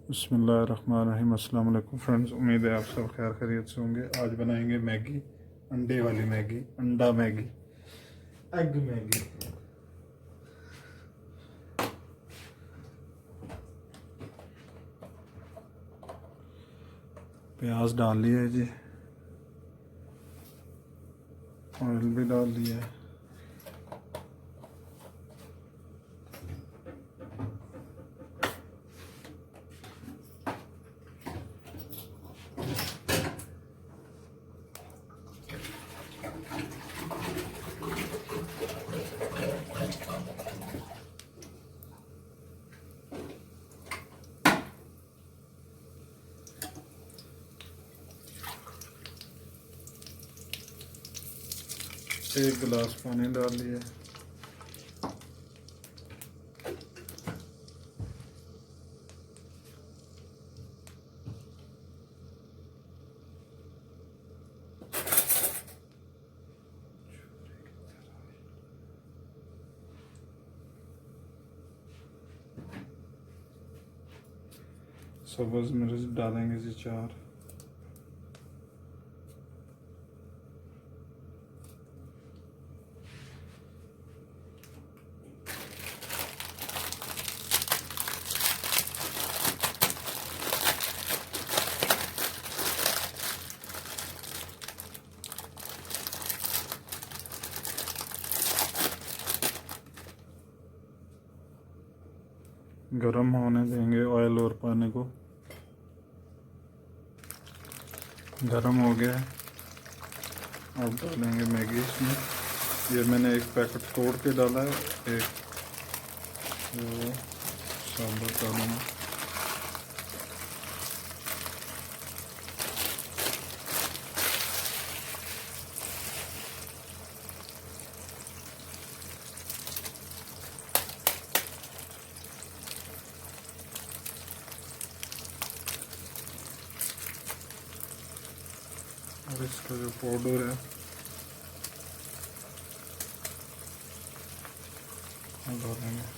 बिस्मिल्लाहिर्रहमानिर्रहीम। अस्सलाम वालेकुम फ्रेंड्स, उम्मीद है आप सब खैर खैरियत से होंगे। आज बनाएंगे मैगी, अंडे वाली मैगी, अंडा मैगी, एग मैगी। प्याज डाल लिया है जी, ऑयल भी डाल दिया है। एक गिलास पानी डाल लिया। सब्ज़ मिर्च डालेंगे जी 4। गरम होने देंगे ऑयल और पानी को। गरम हो गया है, अब डालेंगे मैगी इसमें। ये मैंने एक पैकेट तोड़ के डाला है, एक वो साबुत डालूंगा। और इसका जो पाउडर है वो डालेंगे।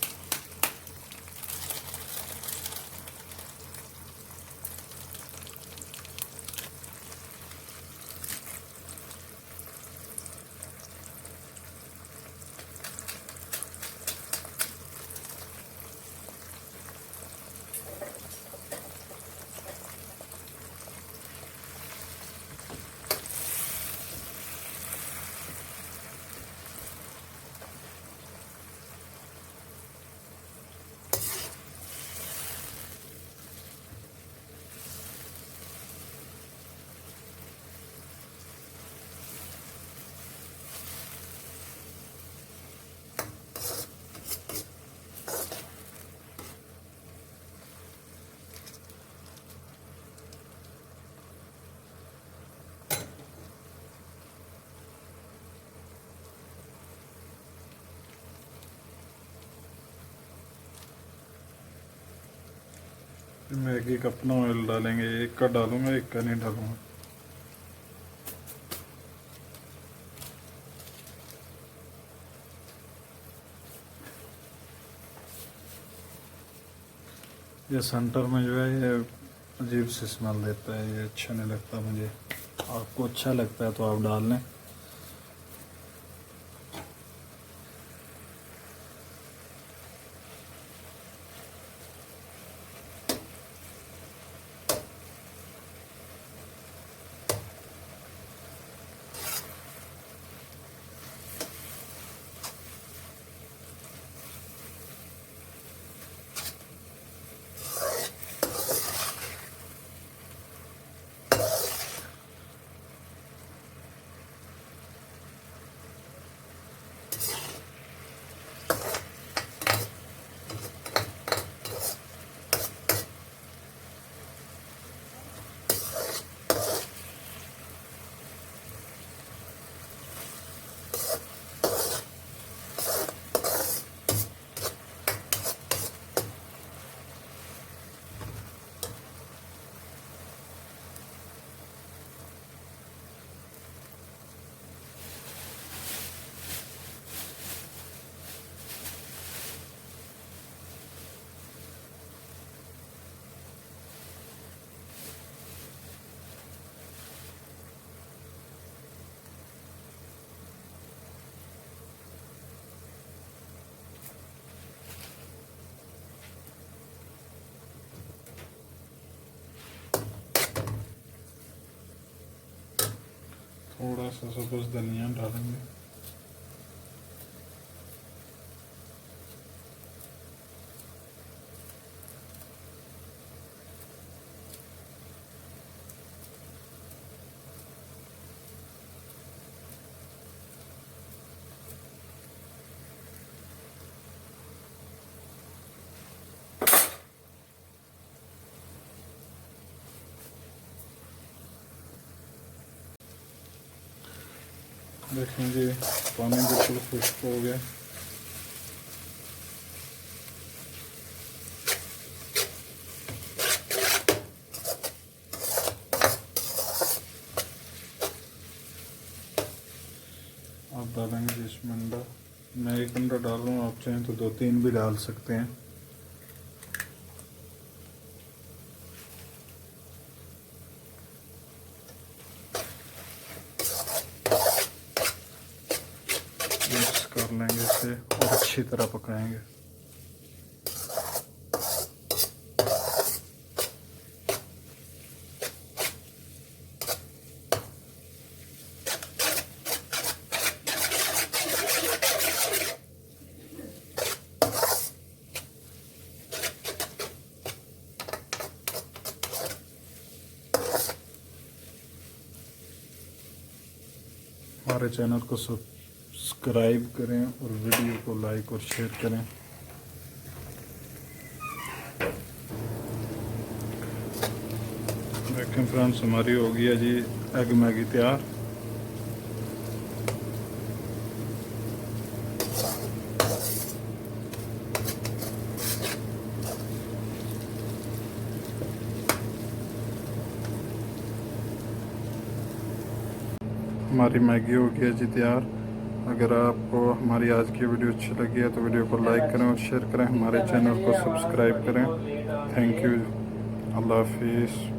मैगी का अपना ऑयल डालेंगे, एक का डालूंगा, एक का नहीं डालूंगा। ये सेंटर में जो है ये अजीब सी स्मेल देता है, ये अच्छा नहीं लगता मुझे। आपको अच्छा लगता है तो आप डाल लें। थोड़ा सा सब्ज़ धनिया डालेंगे। देखें जी, पानी बिल्कुल खुश्क हो गया। आप डालेंगे जी इसमें अंडा। मैं एक अंडा डाल रहा हूँ, आप चाहें तो 2-3 भी डाल सकते हैं। मिक्स कर लेंगे इसे और अच्छी तरह पकाएंगे। हमारे चैनल को सब्सक्राइब करें और वीडियो को लाइक और शेयर करें। देखें फ्रेंड्स, हमारी हो गई है जी एग मैगी तैयार। हमारी मैगी हो गई है जी तैयार। अगर आपको हमारी आज की वीडियो अच्छी लगी है तो वीडियो को लाइक करें और शेयर करें। हमारे चैनल को सब्सक्राइब करें। Thank you. अल्लाह हाफिज़।